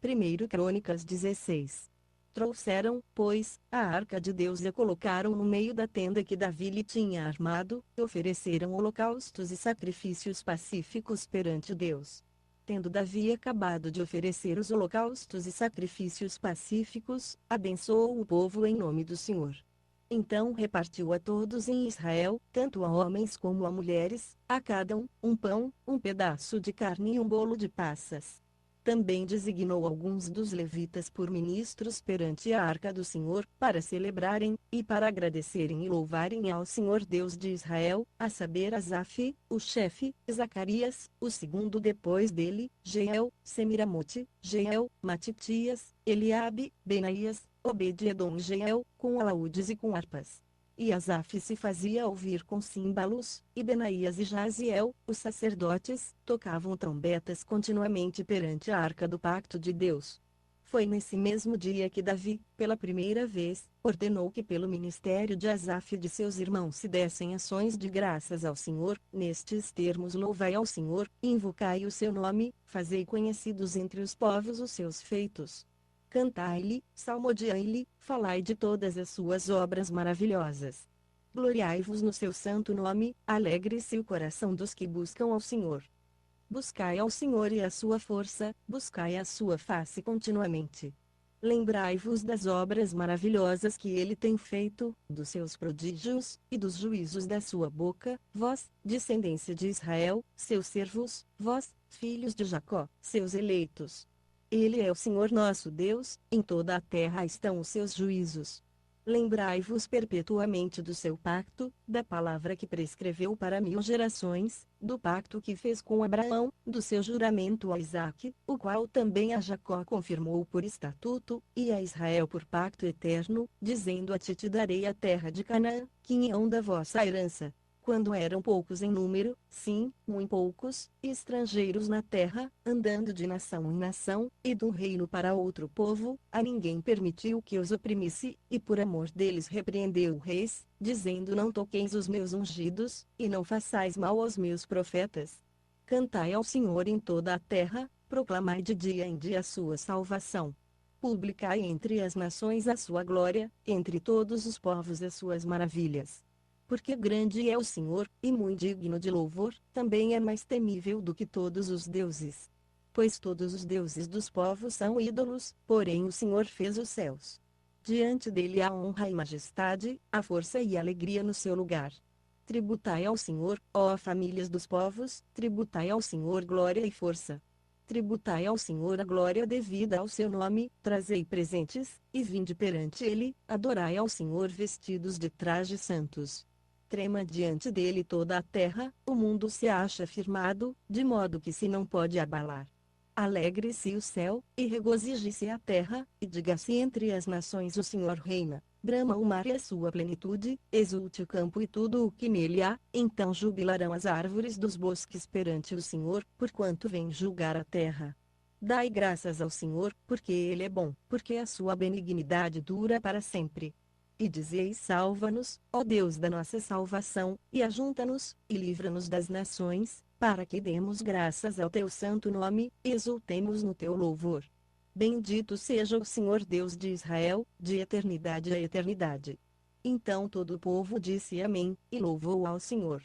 1 Crônicas 16. Trouxeram, pois, a arca de Deus e a colocaram no meio da tenda que Davi lhe tinha armado, e ofereceram holocaustos e sacrifícios pacíficos perante Deus. Tendo Davi acabado de oferecer os holocaustos e sacrifícios pacíficos, abençoou o povo em nome do Senhor. Então repartiu a todos em Israel, tanto a homens como a mulheres, a cada um pão, um pedaço de carne e um bolo de passas. Também designou alguns dos levitas por ministros perante a arca do Senhor, para celebrarem, e para agradecerem e louvarem ao Senhor Deus de Israel, a saber Asaf, o chefe, Zacarias, o segundo depois dele, Jeiel, Semiramote, Jeiel, Matitias, Eliabe, Benaías, Obed-edom e Jeiel, com alaúdes e com harpas. E Asaf se fazia ouvir com símbalos, e Benaías e Jaziel, os sacerdotes, tocavam trombetas continuamente perante a arca do pacto de Deus. Foi nesse mesmo dia que Davi, pela primeira vez, ordenou que pelo ministério de Asaf e de seus irmãos se dessem ações de graças ao Senhor, nestes termos: louvai ao Senhor, invocai o seu nome, fazei conhecidos entre os povos os seus feitos. Cantai-lhe, salmodiai-lhe, falai de todas as suas obras maravilhosas. Gloriai-vos no seu santo nome, alegre-se o coração dos que buscam ao Senhor. Buscai ao Senhor e a sua força, buscai a sua face continuamente. Lembrai-vos das obras maravilhosas que ele tem feito, dos seus prodígios, e dos juízos da sua boca, vós, descendência de Israel, seus servos, vós, filhos de Jacó, seus eleitos. Ele é o Senhor nosso Deus, em toda a terra estão os seus juízos. Lembrai-vos perpetuamente do seu pacto, da palavra que prescreveu para 1000 gerações, do pacto que fez com Abraão, do seu juramento a Isaque, o qual também a Jacó confirmou por estatuto, e a Israel por pacto eterno, dizendo: a ti te darei a terra de Canaã, que é da vossa herança. Quando eram poucos em número, sim, muito poucos, estrangeiros na terra, andando de nação em nação, e de um reino para outro povo, a ninguém permitiu que os oprimisse, e por amor deles repreendeu reis, dizendo: não toqueis os meus ungidos, e não façais mal aos meus profetas. Cantai ao Senhor em toda a terra, proclamai de dia em dia a sua salvação. Publicai entre as nações a sua glória, entre todos os povos as suas maravilhas. Porque grande é o Senhor, e muito digno de louvor, também é mais temível do que todos os deuses. Pois todos os deuses dos povos são ídolos, porém o Senhor fez os céus. Diante dele há honra e majestade, a força e a alegria no seu lugar. Tributai ao Senhor, ó famílias dos povos, tributai ao Senhor glória e força. Tributai ao Senhor a glória devida ao seu nome, trazei presentes, e vinde perante ele, adorai ao Senhor vestidos de trajes santos. Trema diante dele toda a terra, o mundo se acha firmado, de modo que se não pode abalar. Alegre-se o céu, e regozije-se a terra, e diga-se entre as nações: o Senhor reina. Brama o mar e a sua plenitude, exulte o campo e tudo o que nele há, então jubilarão as árvores dos bosques perante o Senhor, porquanto vem julgar a terra. Dai graças ao Senhor, porque ele é bom, porque a sua benignidade dura para sempre. E dizei: salva-nos, ó Deus da nossa salvação, e ajunta-nos, e livra-nos das nações, para que demos graças ao teu santo nome, e exultemos no teu louvor. Bendito seja o Senhor Deus de Israel, de eternidade a eternidade. Então todo o povo disse amém, e louvou ao Senhor.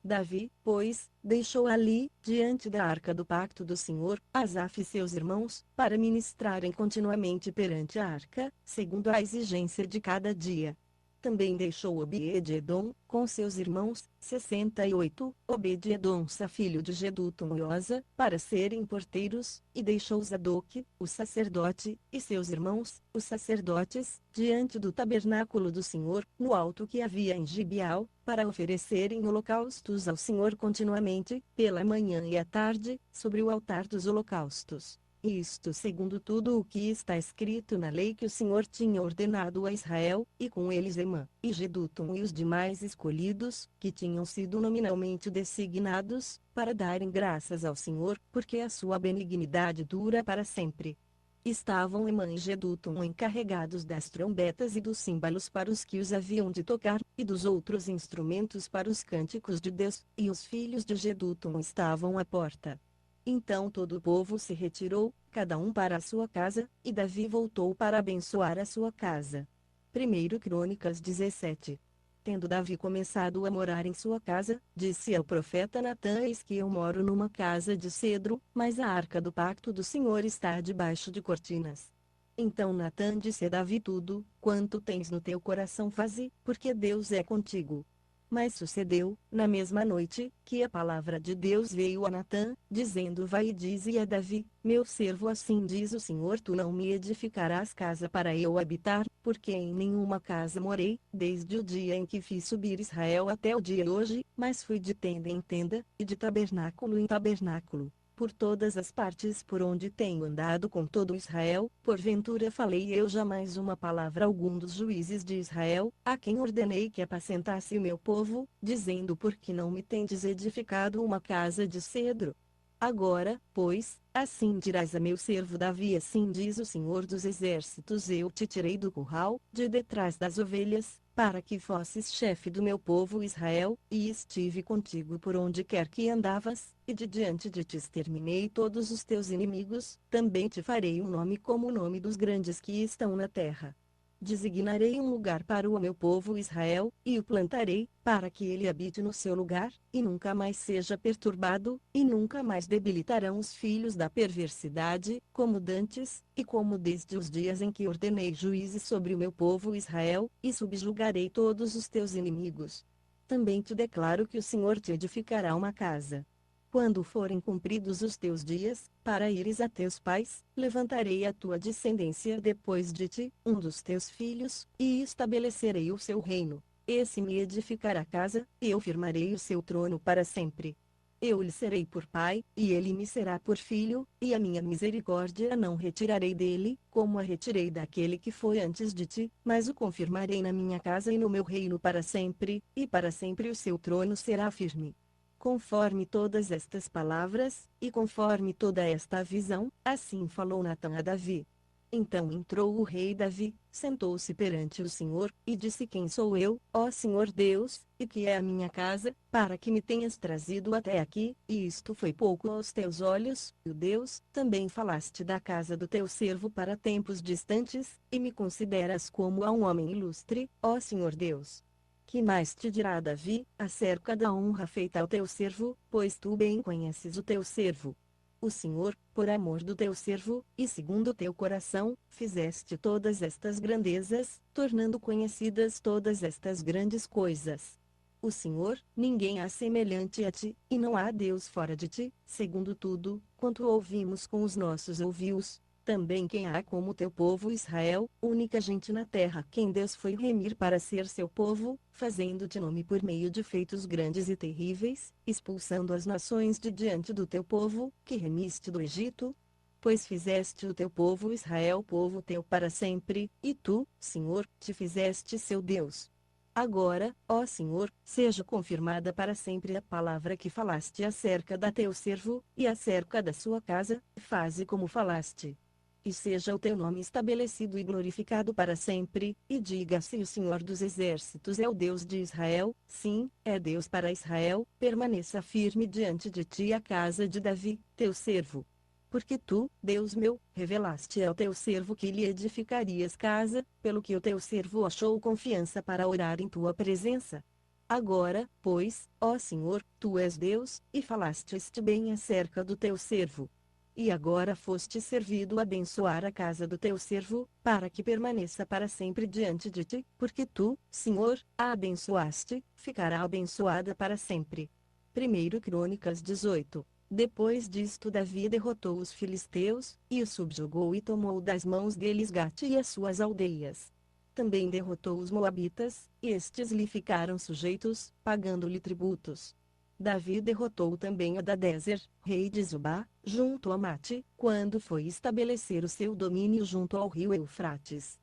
Davi, pois, deixou ali, diante da arca do pacto do Senhor, Asaf e seus irmãos, para ministrarem continuamente perante a arca, segundo a exigência de cada dia. Também deixou Obed-edom, com seus irmãos, 68, Obed-edom filho de Jedutum e Osa, para serem porteiros, e deixou Zadoc, o sacerdote, e seus irmãos, os sacerdotes, diante do tabernáculo do Senhor, no alto que havia em Gibeal, para oferecerem holocaustos ao Senhor continuamente, pela manhã e à tarde, sobre o altar dos holocaustos. Isto segundo tudo o que está escrito na lei que o Senhor tinha ordenado a Israel, e com eles Emã, e Jedutum e os demais escolhidos, que tinham sido nominalmente designados, para darem graças ao Senhor, porque a sua benignidade dura para sempre. Estavam Emã e Jedutum encarregados das trombetas e dos símbolos para os que os haviam de tocar, e dos outros instrumentos para os cânticos de Deus, e os filhos de Jedutum estavam à porta. Então todo o povo se retirou, cada um para a sua casa, e Davi voltou para abençoar a sua casa. 1 Crônicas 17. Tendo Davi começado a morar em sua casa, disse ao profeta Natã: Eis que eu moro numa casa de cedro, mas a arca do pacto do Senhor está debaixo de cortinas. Então Natã disse a Davi: Tudo quanto tens no teu coração faze, porque Deus é contigo. Mas sucedeu, na mesma noite, que a palavra de Deus veio a Natã, dizendo: Vai e dize a Davi, meu servo, assim diz o Senhor: Tu não me edificarás casa para eu habitar, porque em nenhuma casa morei, desde o dia em que fiz subir Israel até o dia de hoje, mas fui de tenda em tenda, e de tabernáculo em tabernáculo, por todas as partes por onde tenho andado com todo Israel. Porventura falei eu jamais uma palavra a algum dos juízes de Israel, a quem ordenei que apacentasse o meu povo, dizendo: Por que não me tendes edificado uma casa de cedro? Agora, pois, assim dirás a meu servo Davi: Assim diz o Senhor dos Exércitos: Eu te tirei do curral, de detrás das ovelhas, para que fosses chefe do meu povo Israel, e estive contigo por onde quer que andavas, e de diante de ti exterminei todos os teus inimigos. Também te farei um nome como o nome dos grandes que estão na terra. Designarei um lugar para o meu povo Israel, e o plantarei, para que ele habite no seu lugar, e nunca mais seja perturbado, e nunca mais debilitarão os filhos da perversidade, como dantes, e como desde os dias em que ordenei juízes sobre o meu povo Israel, e subjugarei todos os teus inimigos. Também te declaro que o Senhor te edificará uma casa. Quando forem cumpridos os teus dias, para ires a teus pais, levantarei a tua descendência depois de ti, um dos teus filhos, e estabelecerei o seu reino. Esse me edificará casa, e eu firmarei o seu trono para sempre. Eu lhe serei por pai, e ele me será por filho, e a minha misericórdia não retirarei dele, como a retirei daquele que foi antes de ti, mas o confirmarei na minha casa e no meu reino para sempre, e para sempre o seu trono será firme. Conforme todas estas palavras, e conforme toda esta visão, assim falou Natã a Davi. Então entrou o rei Davi, sentou-se perante o Senhor, e disse: Quem sou eu, ó Senhor Deus, e que é a minha casa, para que me tenhas trazido até aqui, e isto foi pouco aos teus olhos, ó Deus? Também falaste da casa do teu servo para tempos distantes, e me consideras como a um homem ilustre, ó Senhor Deus. Que mais te dirá Davi, acerca da honra feita ao teu servo, pois tu bem conheces o teu servo? O Senhor, por amor do teu servo, e segundo o teu coração, fizeste todas estas grandezas, tornando conhecidas todas estas grandes coisas. O Senhor, ninguém há semelhante a ti, e não há Deus fora de ti, segundo tudo quanto ouvimos com os nossos ouvidos. Também quem há como teu povo Israel, única gente na terra quem Deus foi remir para ser seu povo, fazendo-te nome por meio de feitos grandes e terríveis, expulsando as nações de diante do teu povo, que remiste do Egito? Pois fizeste o teu povo Israel povo teu para sempre, e tu, Senhor, te fizeste seu Deus. Agora, ó Senhor, seja confirmada para sempre a palavra que falaste acerca da teu servo, e acerca da sua casa, faze como falaste. E seja o teu nome estabelecido e glorificado para sempre, e diga-se: o Senhor dos Exércitos é o Deus de Israel, sim, é Deus para Israel. Permaneça firme diante de ti a casa de Davi, teu servo. Porque tu, Deus meu, revelaste ao teu servo que lhe edificarias casa, pelo que o teu servo achou confiança para orar em tua presença. Agora, pois, ó Senhor, tu és Deus, e falaste este bem acerca do teu servo. E agora foste servido a abençoar a casa do teu servo, para que permaneça para sempre diante de ti, porque tu, Senhor, a abençoaste, ficará abençoada para sempre. 1 Crônicas 18. Depois disto Davi derrotou os filisteus, e os subjugou e tomou das mãos deles Gate e as suas aldeias. Também derrotou os moabitas, e estes lhe ficaram sujeitos, pagando-lhe tributos. Davi derrotou também Hadadezer, rei de Zobá, junto a Mate, quando foi estabelecer o seu domínio junto ao rio Eufrates.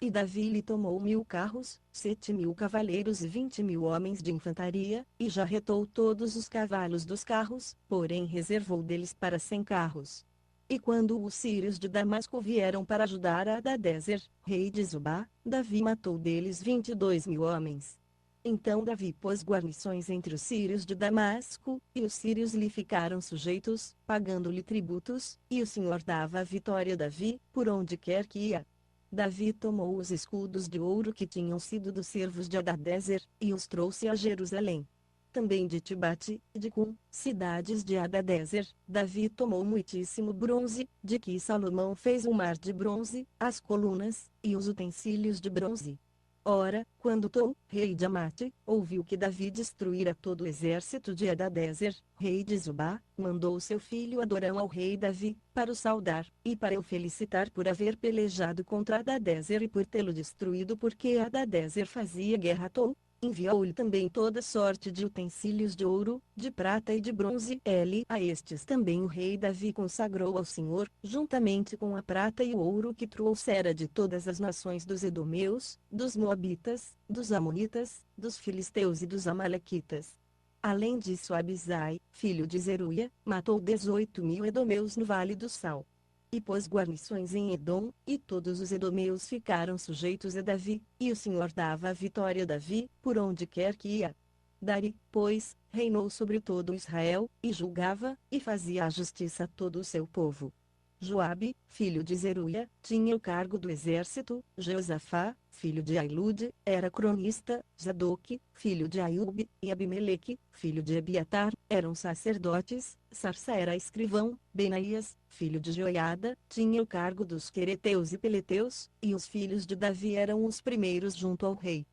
E Davi lhe tomou 1000 carros, 7000 cavaleiros e 20.000 homens de infantaria, e já retou todos os cavalos dos carros, porém reservou deles para 100 carros. E quando os sírios de Damasco vieram para ajudar a Hadadezer, rei de Zobá, Davi matou deles 22.000 homens. Então Davi pôs guarnições entre os sírios de Damasco, e os sírios lhe ficaram sujeitos, pagando-lhe tributos, e o Senhor dava a vitória a Davi, por onde quer que ia. Davi tomou os escudos de ouro que tinham sido dos servos de Hadadezer, e os trouxe a Jerusalém. Também de Tibate, e de Cum, cidades de Hadadezer, Davi tomou muitíssimo bronze, de que Salomão fez um mar de bronze, as colunas, e os utensílios de bronze. Ora, quando Tou, rei de Amate, ouviu que Davi destruíra todo o exército de Hadadezer, rei de Zobá, mandou seu filho Adorão ao rei Davi, para o saudar, e para o felicitar por haver pelejado contra Hadadezer e por tê-lo destruído porque Hadadezer fazia guerra a Tou. Enviou-lhe também toda sorte de utensílios de ouro, de prata e de bronze. A estes também o rei Davi consagrou ao Senhor, juntamente com a prata e o ouro que trouxera de todas as nações dos edomeus, dos moabitas, dos amonitas, dos filisteus e dos amalequitas. Além disso, Abisai, filho de Zeruia, matou 18.000 edomeus no Vale do Sal. E pôs guarnições em Edom, e todos os edomeus ficaram sujeitos a Davi, e o Senhor dava a vitória a Davi, por onde quer que ia. Dari, pois, reinou sobre todo Israel, e julgava, e fazia a justiça a todo o seu povo. Joabe, filho de Zeruia, tinha o cargo do exército. Jeosafá, filho de Ailude, era cronista. Zadoque, filho de Aiube, e Abimeleque, filho de Ebiatar, eram sacerdotes. Sarsa era escrivão. Benaías, filho de Joiada, tinha o cargo dos quereteus e peleteus, e os filhos de Davi eram os primeiros junto ao rei.